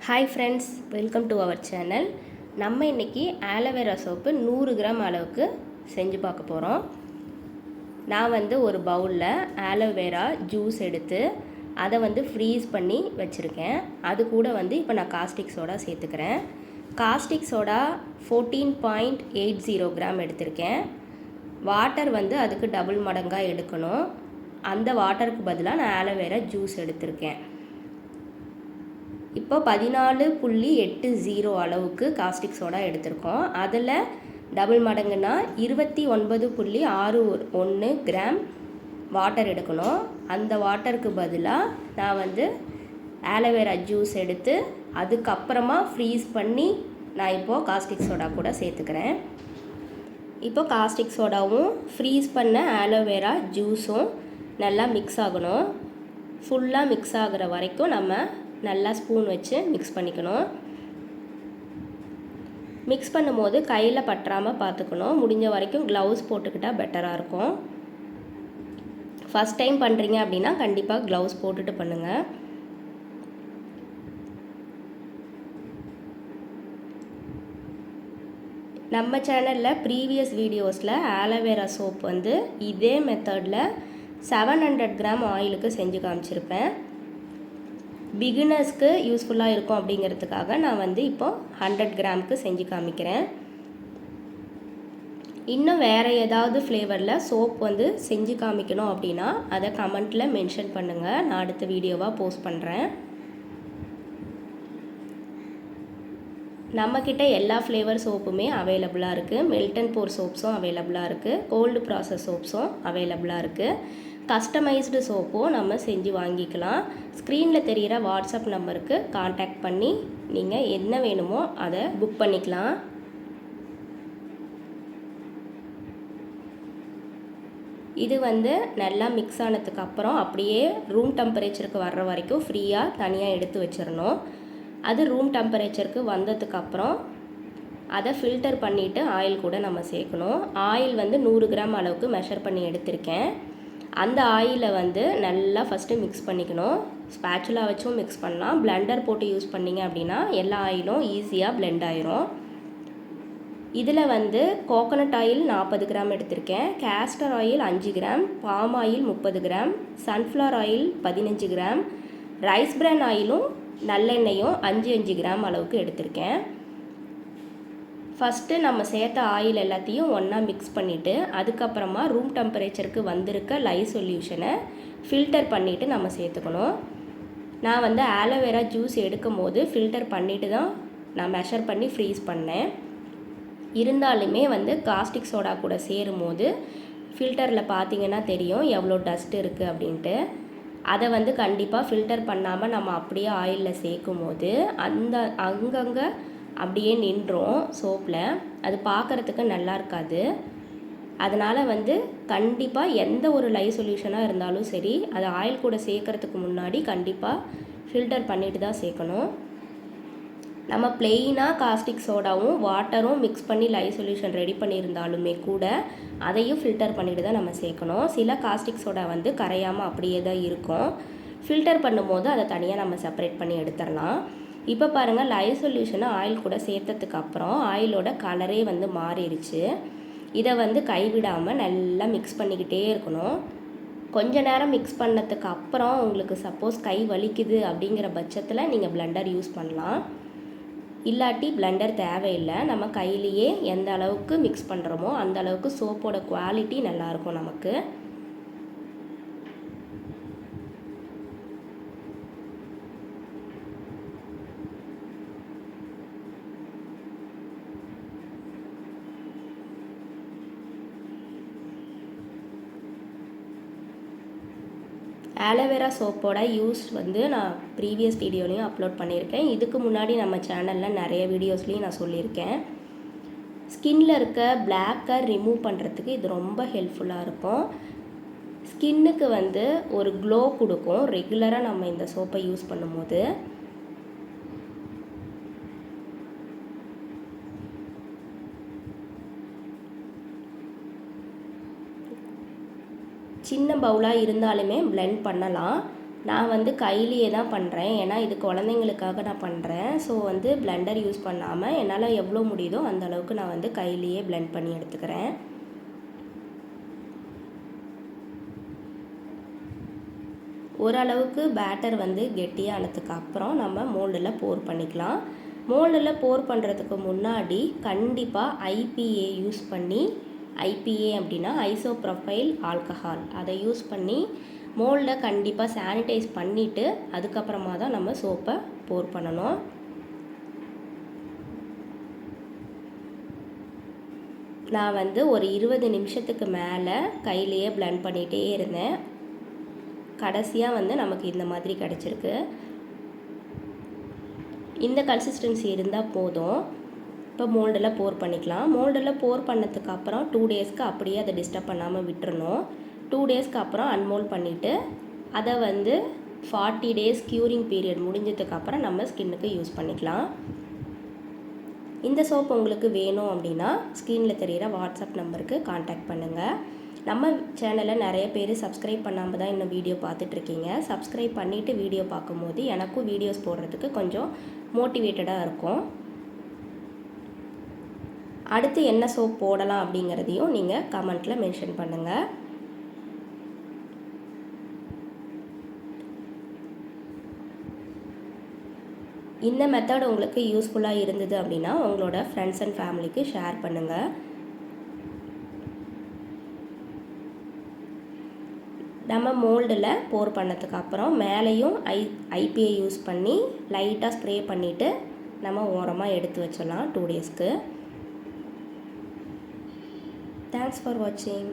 Hi friends, welcome to our channel. நம்ம இன்றைக்கி aloe vera soap 100 gram அளவுக்கு செஞ்சு பார்க்க போகிறோம். நான் ஒரு பவுலில் ஆலோவேரா ஜூஸ் எடுத்து அதை ஃப்ரீஸ் பண்ணி வச்சுருக்கேன். அது கூட இப்போ நான் காஸ்டிக் சோடா சேர்த்துக்கிறேன். காஸ்டிக் சோடா 14.80 கிராம் எடுத்திருக்கேன். வாட்டர் அதுக்கு டபுள் மடங்காக எடுக்கணும். அந்த வாட்டருக்கு பதிலாக நான் ஆலோவேரா ஜூஸ் எடுத்திருக்கேன். இப்போ 14.80 அளவுக்கு காஸ்டிக் சோடா எடுத்திருக்கோம். அதில் டபுள் மடங்குனா 29.61 கிராம் வாட்டர் எடுக்கணும். அந்த வாட்டருக்கு பதிலாக நான் ஆலோவேரா ஜூஸ் எடுத்து அதுக்கப்புறமா ஃப்ரீஸ் பண்ணி நான் இப்போது காஸ்டிக் சோடா கூட சேர்த்துக்கிறேன். இப்போ காஸ்டிக் சோடாவும் ஃப்ரீஸ் பண்ண ஆலோவேரா ஜூஸும் நல்லா மிக்ஸ் ஆகணும். ஃபுல்லாக மிக்ஸ் ஆகிற வரைக்கும் நம்ம நல்லா ஸ்பூன் வச்சு மிக்ஸ் பண்ணிக்கணும். மிக்ஸ் பண்ணும்போது கையில் பற்றாமல் பார்த்துக்கணும். முடிஞ்ச வரைக்கும் க்ளவுஸ் போட்டுக்கிட்டால் பெட்டராக இருக்கும். ஃபஸ்ட் டைம் பண்ணுறீங்க அப்படின்னா கண்டிப்பாக க்ளவுஸ் போட்டுட்டு பண்ணுங்கள். நம்ம சேனலில் ப்ரீவியஸ் வீடியோஸில் ஆலோவேரா சோப் இதே மெத்தடில் 700 கிராம் ஆயிலுக்கு செஞ்சு காமிச்சிருப்பேன். பிகினர்ஸ்க்கு யூஸ்ஃபுல்லாக இருக்கும் அப்படிங்கிறதுக்காக நான் இப்போ 100 கிராமுக்கு செஞ்சு காமிக்கிறேன். இன்னும் வேறு ஏதாவது ஃப்ளேவரில் சோப் செஞ்சு காமிக்கணும் அப்படின்னா அதை கமெண்ட்டில் மென்ஷன் பண்ணுங்கள். நான் அடுத்த வீடியோவாக போஸ்ட் பண்ணுறேன். நம்மக்கிட்ட எல்லா ஃப்ளேவர் சோப்புமே அவைலபிளாக இருக்குது. மெல்ட் அண்ட் போர் சோப்ஸும் அவைலபிளாக இருக்குது. கோல்டு ப்ராசஸ் சோப்ஸும் அவைலபிளாக இருக்குது. கஸ்டமைஸ்டு சோப்பும் நம்ம செஞ்சு வாங்கிக்கலாம். ஸ்க்ரீனில் தெரிகிற வாட்ஸ்அப் நம்பருக்கு காண்டாக்ட் பண்ணி நீங்கள் என்ன வேணுமோ அதை புக் பண்ணிக்கலாம். இது நல்லா மிக்ஸ் ஆனதுக்கு அப்புறம் அப்படியே ரூம் டெம்பரேச்சருக்கு வர்ற வரைக்கும் ஃப்ரீயாக தனியாக எடுத்து வச்சிடணும். அது ரூம் டெம்பரேச்சருக்கு வந்ததுக்கப்புறம் அதை ஃபில்டர் பண்ணிவிட்டு ஆயில் கூட நம்ம சேர்க்கணும். ஆயில் 100 கிராம் அளவுக்கு மெஷர் பண்ணி எடுத்திருக்கேன். அந்த ஆயிலை நல்லா ஃபஸ்ட்டு மிக்ஸ் பண்ணிக்கணும். ஸ்பேச்சுலா வச்சும் மிக்ஸ் பண்ணலாம். பிளெண்டர் போட்டு யூஸ் பண்ணிங்க அப்படின்னா எல்லா ஆயிலும் ஈஸியாக பிளெண்ட் ஆயிரும். இதில் கோகோனட் ஆயில் 40 கிராம் எடுத்திருக்கேன். Castor oil 5 gram, palm oil 30 gram, sunflower oil 15 gram, rice பிரான் ஆயிலும் நல்லெண்ணெயும் 5 கிராம் அளவுக்கு எடுத்திருக்கேன். ஃபஸ்ட்டு நம்ம சேர்த்த ஆயில் எல்லாத்தையும் ஒன்றா மிக்ஸ் பண்ணிவிட்டு அதுக்கப்புறமா ரூம் டெம்பரேச்சருக்கு வந்திருக்க லைவ் சொல்யூஷனை ஃபில்டர் பண்ணிவிட்டு நம்ம சேர்த்துக்கணும். நான் ஆலோவேரா ஜூஸ் எடுக்கும் போது ஃபில்டர் பண்ணிவிட்டு தான் நான் மெஷர் பண்ணி ஃப்ரீஸ் பண்ணேன். இருந்தாலுமே காஸ்டிக் சோடா கூட சேரும் போது ஃபில்டரில் பார்த்தீங்கன்னா தெரியும் எவ்வளோ டஸ்ட் இருக்குது அப்படின்ட்டு. அதை கண்டிப்பாக ஃபில்டர் பண்ணாமல் நம்ம அப்படியே ஆயிலில் சேர்க்கும் போது அங்கங்கே அப்படியே நின்றோம் சோப்பில். அது பார்க்குறதுக்கு நல்லா இருக்காது. அதனால் கண்டிப்பாக எந்த ஒரு லைவ் சொல்யூஷனாக இருந்தாலும் சரி அது ஆயில் கூட சேர்க்குறதுக்கு முன்னாடி கண்டிப்பாக ஃபில்டர் பண்ணிட்டு தான் சேர்க்கணும். நம்ம பிளெயினாக காஸ்டிக் சோடாவும் வாட்டரும் மிக்ஸ் பண்ணி லைவ் சொல்யூஷன் ரெடி பண்ணியிருந்தாலுமே கூட அதையும் ஃபில்டர் பண்ணிட்டு தான் நம்ம சேர்க்கணும். சில காஸ்டிக் சோடா கரையாமல் அப்படியே தான் இருக்கும். ஃபில்டர் பண்ணும்போது அதை தனியாக நம்ம செப்பரேட் பண்ணி எடுத்துடலாம். இப்போ பாருங்கள், லைவ் சொல்யூஷனை ஆயில் கூட சேர்த்ததுக்கப்புறம் ஆயிலோட கலரே மாறிடுச்சு. இதை கைவிடாமல் நல்லா மிக்ஸ் பண்ணிக்கிட்டே இருக்கணும். கொஞ்ச நேரம் மிக்ஸ் பண்ணதுக்கு அப்புறம் உங்களுக்கு சப்போஸ் கை வலிக்குது அப்படிங்கிற பட்சத்தில் நீங்கள் பிளெண்டர் யூஸ் பண்ணலாம். இல்லாட்டி பிளெண்டர் தேவையில்லை. நம்ம கையிலேயே எந்த அளவுக்கு மிக்ஸ் பண்ணுறோமோ அந்த அளவுக்கு சோப்போட குவாலிட்டி நல்லாயிருக்கும் நமக்கு. ஆலோவேரா சோப்போட யூஸ் நான் ப்ரீவியஸ் வீடியோலையும் அப்லோட் பண்ணியிருக்கேன். இதுக்கு முன்னாடி நம்ம சேனலில் நிறைய வீடியோஸ்லேயும் நான் சொல்லியிருக்கேன். ஸ்கின்னில் இருக்க பிளாக்கை ரிமூவ் பண்ணுறதுக்கு இது ரொம்ப ஹெல்ப்ஃபுல்லாக இருக்கும். ஸ்கின்னுக்கு ஒரு க்ளோ கொடுக்கும் ரெகுலராக நம்ம இந்த சோப்பை யூஸ் பண்ணும்போது. சின்ன பவுலாக இருந்தாலுமே பிளெண்ட் பண்ணலாம். நான் வந்து கையிலேயே தான் பண்ணுறேன், ஏன்னா இது குழந்தைங்களுக்காக நான் பண்ணுறேன். ஸோ வந்து பிளெண்டர் யூஸ் பண்ணாமல் என்னால் எவ்வளோ முடியுதோ அந்த அளவுக்கு நான் வந்து கையிலேயே பிளெண்ட் பண்ணி எடுத்துக்கிறேன். ஓரளவுக்கு பேட்டர் வந்து கெட்டியானதுக்கு அப்புறம் நம்ம மோல்டில் போர் பண்ணிக்கலாம். மோல்டில் போர் பண்ணுறதுக்கு முன்னாடி கண்டிப்பாக ஐபிஏ யூஸ் பண்ணி, ஐபிஏ அப்படின்னா ஐசோப்ரோபைல் ஆல்கஹால், அதை யூஸ் பண்ணி மோல்டை கண்டிப்பாக சானிடைஸ் பண்ணிவிட்டு அதுக்கப்புறமா தான் நம்ம சோப்பை போர் பண்ணணும். நான் வந்து ஒரு 20 நிமிஷத்துக்கு மேலே கையிலேயே பிளெண்ட் பண்ணிகிட்டே இருந்தேன். கடைசியாக வந்து நமக்கு இந்த மாதிரி கிடச்சிருக்கு. இந்த கன்சிஸ்டன்சி இருந்தால் போதும். இப்போ மோல்டில் போர் பண்ணிக்கலாம். மோல்டில் போர் பண்ணதுக்கு அப்புறம் 2 டேஸ்க்கு அப்படியே அதை டிஸ்டர்ப் பண்ணாமல் விட்டுறணும். 2 டேஸ்க்கு அப்புறம் அன்மோல்ட் பண்ணிவிட்டு அதை வந்து 40 டேஸ் க்யூரிங் பீரியட் முடிஞ்சதுக்கப்புறம் நம்ம ஸ்கின்னுக்கு யூஸ் பண்ணிக்கலாம். இந்த சோப் உங்களுக்கு வேணும் அப்படின்னா ஸ்க்ரீனில் தெரிகிற வாட்ஸ்அப் நம்பருக்கு காண்டாக்ட் பண்ணுங்கள். நம்ம சேனலை நிறைய பேர் சப்ஸ்கிரைப் பண்ணாமல் தான் இன்னும் வீடியோ பார்த்துட்ருக்கீங்க. சப்ஸ்கிரைப் பண்ணிவிட்டு வீடியோ பார்க்கும்போது எனக்கும் வீடியோஸ் போடுறதுக்கு கொஞ்சம் மோட்டிவேட்டடாக இருக்கும். அடுத்து என்ன சோப் போடலாம் அப்படிங்கிறதையும் நீங்கள் கமெண்ட்டில் மென்ஷன் பண்ணுங்கள். இந்த மெத்தட் உங்களுக்கு யூஸ்ஃபுல்லாக இருந்தது அப்படின்னா உங்களோட ஃப்ரெண்ட்ஸ் அண்ட் ஃபேமிலிக்கு ஷேர் பண்ணுங்கள். நம்ம மோல்டில் போர் பண்ணதுக்கு அப்புறம் மேலேயும் ஐபிஏ யூஸ் பண்ணி லைட்டாக ஸ்ப்ரே பண்ணிவிட்டு நம்ம ஓரமாக எடுத்து வச்சிடலாம் 2 டேஸ்க்கு. தேங்க்ஸ் ஃபார் வாட்சிங்.